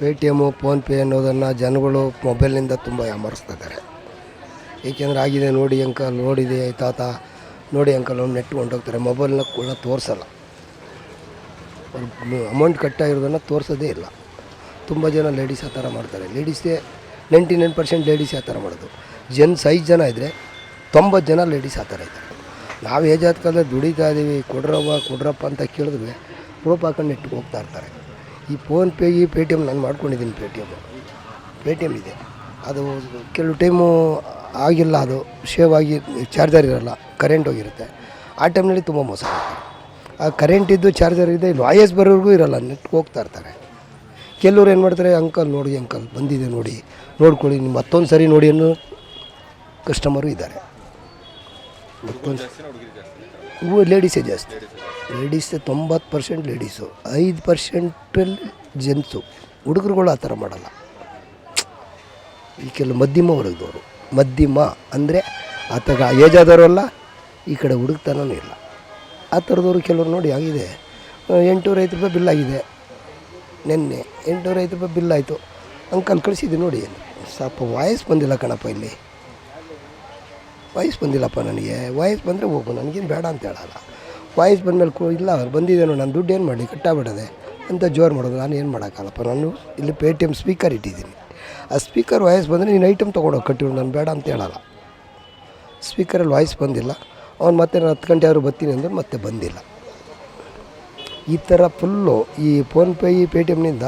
Paytm PhonePe ಅನ್ನೋದನ್ನು ಜನಗಳು ಮೊಬೈಲ್ನಿಂದ ತುಂಬ ಯಾಮಾರಿಸ್ತಾ ಇದ್ದಾರೆ. ಏಕೆಂದರೆ ಆಗಿದೆ ನೋಡಿ ಅಂಕಲ್, ನೋಡಿದೆ ತಾತ, ನೋಡಿ ಅಂಕಲ್ ಅವ್ನು ನೆಟ್ಟು ಹೊಂಟೋಗ್ತಾರೆ. ಮೊಬೈಲ್ನ ಕೂಡ ತೋರಿಸಲ್ಲ, ಅಮೌಂಟ್ ಕಟ್ಟಾಗಿರೋದನ್ನು ತೋರಿಸೋದೇ ಇಲ್ಲ. ತುಂಬ ಜನ ಲೇಡೀಸ್ ಆ ಥರ ಮಾಡ್ತಾರೆ. ಲೇಡೀಸೇ 99% ಲೇಡೀಸ್ ಆ ಥರ ಮಾಡೋದು. 5 ಜನ ಇದ್ದರೆ 90 ಜನ ಲೇಡೀಸ್ ಆ ಥರ ಇದ್ದಾರೆ. ನಾವು ಏಜಾದ ಕಾಲದಲ್ಲಿ ದುಡಿತಾ ಇದ್ದೀವಿ, ಕೊಡ್ರಪ್ಪ ಅಂತ ಕೇಳಿದ್ರೆ ರೋಪ್ ಹಾಕೊಂಡು ನೆಟ್ಟಿಗೆ ಹೋಗ್ತಾ ಇರ್ತಾರೆ. ಈ ಫೋನ್ಪೇ ಪೇಟಿಎಮ್ ನಾನು ಮಾಡ್ಕೊಂಡಿದ್ದೀನಿ. ಪೇಟಿಎಮ್ ಇದೆ, ಅದು ಕೆಲವು ಟೈಮು ಆಗಿಲ್ಲ, ಅದು ಶೇವ್ ಆಗಿ ಚಾರ್ಜರ್ ಇರೋಲ್ಲ, ಕರೆಂಟ್ ಹೋಗಿರುತ್ತೆ. ಆ ಟೈಮ್ನಲ್ಲಿ ತುಂಬ ಮೋಸ ಮಾಡ್ತಾರೆ. ಆ ಕರೆಂಟ್ ಇದ್ದು ಚಾರ್ಜರ್ ಇದೆ, ವಾಯಸ್ ಬರೋರಿಗೂ ಇರೋಲ್ಲ, ನೆಟ್ಟಿಗೆ ಹೋಗ್ತಾ ಇರ್ತಾರೆ. ಕೆಲವ್ರು ಏನು ಮಾಡ್ತಾರೆ, ಅಂಕಲ್ ನೋಡಿ ಅಂಕಲ್ ಬಂದಿದೆ ನೋಡಿ, ನೋಡ್ಕೊಳ್ಳಿ, ನಿಮ್ಮ ಮತ್ತೊಂದು ಸರಿ ನೋಡಿ ಅನ್ನೋ ಕಸ್ಟಮರು ಇದ್ದಾರೆ. ಲೇಡೀಸೇ ಜಾಸ್ತಿ. ಲೇಡೀಸೇ 90% ಲೇಡೀಸು, 5% ಜೆಂಟ್ಸು. ಹುಡುಗರುಗಳು ಆ ಥರ ಮಾಡಲ್ಲ. ಈ ಕೆಲವು ಮಧ್ಯಮ ವರ್ಗದವರು, ಮಧ್ಯಮ ಅಂದರೆ ಆತಗ ಏಜ್ ಆದವರಲ್ಲ, ಈ ಕಡೆ ಹುಡುಕ್ತನೂ ಇಲ್ಲ. ಆ ಥರದವರು ಕೆಲವರು ನೋಡಿ ಆಗಿದೆ. 850 ರೂಪಾಯಿ ಬಿಲ್ ಆಗಿದೆ, ನಿನ್ನೆ 850 ರೂಪಾಯಿ ಬಿಲ್ ಆಯಿತು, ಅಂಕಲ್ ಕಳಿಸಿದ್ದೆ ನೋಡಿ. ಸ್ವಲ್ಪ ವಾಯ್ಸ್ ಬಂದಿಲ್ಲ ಕಣಪ್ಪ, ಇಲ್ಲಿ ವಾಯ್ಸ್ ಬಂದಿಲ್ಲಪ್ಪ ನನಗೆ. ವಾಯ್ಸ್ ಬಂದರೆ ಹೋಗು, ನನಗೇನು ಬೇಡ ಅಂತ ಹೇಳಲ್ಲ. ವಾಯ್ಸ್ ಬಂದಮೇಲೆ ಇಲ್ಲ ಬಂದಿದ್ದೇನೋ, ನಾನು ದುಡ್ಡು ಏನು ಮಾಡಲಿ, ಕಟ್ಟಾಗ್ಬಿಡೋದೆ ಅಂತ ಜೋರು ಮಾಡೋದು. ನಾನು ಏನು ಮಾಡೋಕ್ಕಲ್ಲಪ್ಪ, ನಾನು ಇಲ್ಲಿ ಪೇಟಿಎಮ್ ಸ್ಪೀಕರ್ ಇಟ್ಟಿದ್ದೀನಿ. ಆ ಸ್ಪೀಕರ್ ವಾಯ್ಸ್ ಬಂದರೆ ನೀನು ಐಟಮ್ ತೊಗೊಂಡೋಗಿ ಕಟ್ಟಿರು, ನಾನು ಬೇಡ ಅಂತ ಹೇಳಲ್ಲ. ಸ್ಪೀಕರಲ್ಲಿ ವಾಯ್ಸ್ ಬಂದಿಲ್ಲ, ಅವ್ನು ಮತ್ತೆ ನಾನು 10 ಗಂಟೆ ಆದರೂ ಬರ್ತೀನಿ ಅಂದ್ರೆ ಮತ್ತೆ ಬಂದಿಲ್ಲ. ಈ ಥರ ಫುಲ್ಲು ಈ ಫೋನ್ಪೇ ಪೇಟಿಎಮ್ನಿಂದ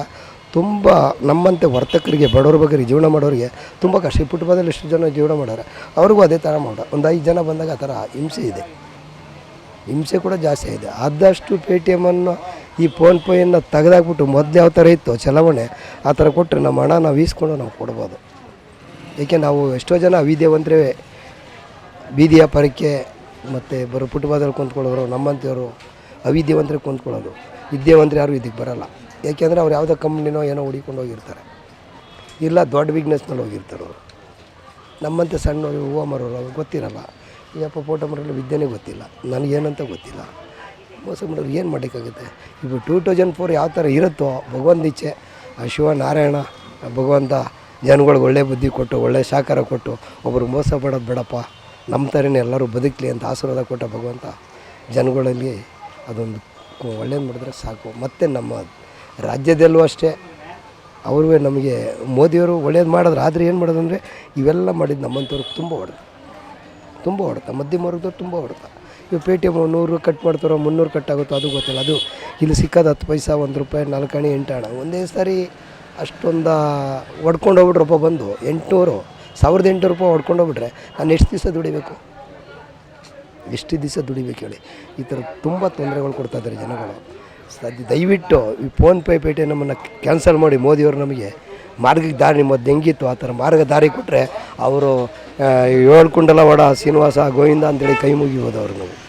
ತುಂಬ ನಮ್ಮಂತೆ ವರ್ತಕರಿಗೆ, ಬಡವ್ರ ಬಗ್ಗೆ ಜೀವನ ಮಾಡೋರಿಗೆ ತುಂಬ ಕಷ್ಟ. ಈ ಪುಟ್ಟಬಾದಲ್ಲಿ ಎಷ್ಟು ಜನ ಜೀವನ ಮಾಡೋರೆ, ಅವ್ರಿಗೂ ಅದೇ ಥರ ಮಾಡೋ. ಒಂದು 5 ಜನ ಬಂದಾಗ ಆ ಥರ ಹಿಂಸೆ ಇದೆ, ಹಿಂಸೆ ಕೂಡ ಜಾಸ್ತಿ ಇದೆ. ಆದಷ್ಟು ಪೇಟಿಎಮ್ಮನ್ನು ಈ ಫೋನ್ಪೇಯನ್ನು ತೆಗೆದಾಕ್ಬಿಟ್ಟು ಮೊದಲು ಯಾವ ಥರ ಇತ್ತು ಚಲಾವಣೆ, ಆ ಥರ ಕೊಟ್ಟರೆ ನಮ್ಮ ಹಣ ನಾವು ಈಸ್ಕೊಂಡು ನಾವು ಕೊಡ್ಬೋದು. ಏಕೆ ನಾವು ಎಷ್ಟೋ ಜನ ವಿದ್ಯಾವಂತರೇ ಬೀದಿ ವ್ಯಾಪಾರಕ್ಕೆ ಮತ್ತು ಬರೋ ಪುಟ್ಟಬಾದಲ್ಲಿ ಕುಂತ್ಕೊಳ್ಳೋರು, ನಮ್ಮಂಥವ್ರು ಅವಿದ್ಯಾವಂತರೇ ಕುಂತ್ಕೊಳ್ಳೋದು. ವಿದ್ಯಾವಂತರು ಯಾರು ಇದಕ್ಕೆ ಬರೋಲ್ಲ. ಯಾಕೆಂದರೆ ಅವ್ರು ಯಾವುದೋ ಕಂಪ್ನಿನೋ ಏನೋ ಹುಡಿಕೊಂಡು ಹೋಗಿರ್ತಾರೆ, ಇಲ್ಲ ದೊಡ್ಡ ಬಿಸ್ನೆಸ್ನಲ್ಲಿ ಹೋಗಿರ್ತಾರೆ ಅವರು. ನಮ್ಮಂತೆ ಸಣ್ಣವರು ಹೂವು ಮಾರೋರು, ಅವ್ರಿಗೆ ಗೊತ್ತಿರಲ್ಲ. ಯಪ್ಪ ಫೋಟೋ ಮಾರೋಲ್ಲ, ವಿದ್ಯೆನೇ ಗೊತ್ತಿಲ್ಲ, ನನಗೇನಂತ ಗೊತ್ತಿಲ್ಲ. ಮೋಸ ಮಾಡೋರು ಏನು ಮಾಡೋಕ್ಕಾಗುತ್ತೆ. ఇప్పుడు 2004 ಯಾವ ಥರ ಇರುತ್ತೋ ಭಗವಂತ ಇಚ್ಛೆ, ಆ ಶಿವನಾರಾಯಣ ಭಗವಂತ ಜನಗಳಿಗೆ ಒಳ್ಳೆ ಬುದ್ಧಿ ಕೊಟ್ಟು, ಒಳ್ಳೆ ಸಹಕಾರ ಕೊಟ್ಟು, ಒಬ್ಬರು ಮೋಸ ಪಡೋದು ಬೇಡಪ್ಪ, ನಮ್ಮ ಥರನೇ ಎಲ್ಲರೂ ಬದುಕಲಿ ಅಂತ ಆಶೀರ್ವಾದ ಕೊಟ್ಟ ಭಗವಂತ ಜನಗಳಲ್ಲಿ ಅದೊಂದು ಒಳ್ಳೇದು ಮಾಡಿದ್ರೆ ಸಾಕು. ಮತ್ತು ನಮ್ಮ ರಾಜ್ಯದಲ್ಲೂ ಅಷ್ಟೇ, ಅವ್ರಿಗೆ ನಮಗೆ ಮೋದಿಯವರು ಒಳ್ಳೇದು ಮಾಡಿದ್ರು. ಆದರೆ ಏನು ಮಾಡೋದಂದರೆ ಇವೆಲ್ಲ ಮಾಡಿದ್ದು ನಮ್ಮಂಥವ್ರಿಗೆ ತುಂಬ ಹೊಡೆತ ಮಧ್ಯಮ ವರ್ಗದವ್ರು ತುಂಬ ಹೊಡೆತ. ಇವು ಪೇಟಿಎಮ್ 100 ಕಟ್ ಮಾಡ್ತಾರೋ, 300 ಕಟ್ ಆಗುತ್ತೋ ಅದು ಗೊತ್ತಿಲ್ಲ. ಅದು ಇಲ್ಲಿ ಸಿಕ್ಕೋದು 10 ಪೈಸಾ, 1 ರೂಪಾಯಿ, 4 ಆಣೆ 8 ಆಣೆ. ಒಂದೇ ಸಾರಿ ಅಷ್ಟೊಂದು ಹೊಡ್ಕೊಂಡು ಹೋಗ್ಬಿಟ್ರಪ್ಪ ಬಂದು 800 1800 ರೂಪಾಯಿ ಹೊಡ್ಕೊಂಡೋಗ್ಬಿಟ್ರೆ ನಾನು ಎಷ್ಟು ದಿವಸ ದುಡಿಬೇಕು, ಎಷ್ಟು ದಿವಸ ದುಡಿಬೇಕು ಹೇಳಿ. ಈ ಥರ ತುಂಬ ತೊಂದರೆಗಳು ಕೊಡ್ತಾಯಿದ್ದಾರೆ ಜನಗಳು. ದಯವಿಟ್ಟು ಈ ಫೋನ್ಪೇ ಪೇಟಿಎಮ್ ನಮ್ಮನ್ನು ಕ್ಯಾನ್ಸಲ್ ಮಾಡಿ, ಮೋದಿಯವರು ನಮಗೆ ಮಾರ್ಗಕ್ಕೆ ದಾರಿ ಮೊದಲು ಹೆಂಗಿತ್ತು ಆ ಥರ ಮಾರ್ಗ ದಾರಿ ಕೊಟ್ಟರೆ ಅವರು 7 ಕುಂಡಲ ವಡ ಶ್ರೀನಿವಾಸ ಗೋವಿಂದ ಅಂತೇಳಿ ಕೈ ಮುಗಿಬೋದು ಅವರು. ನಾವು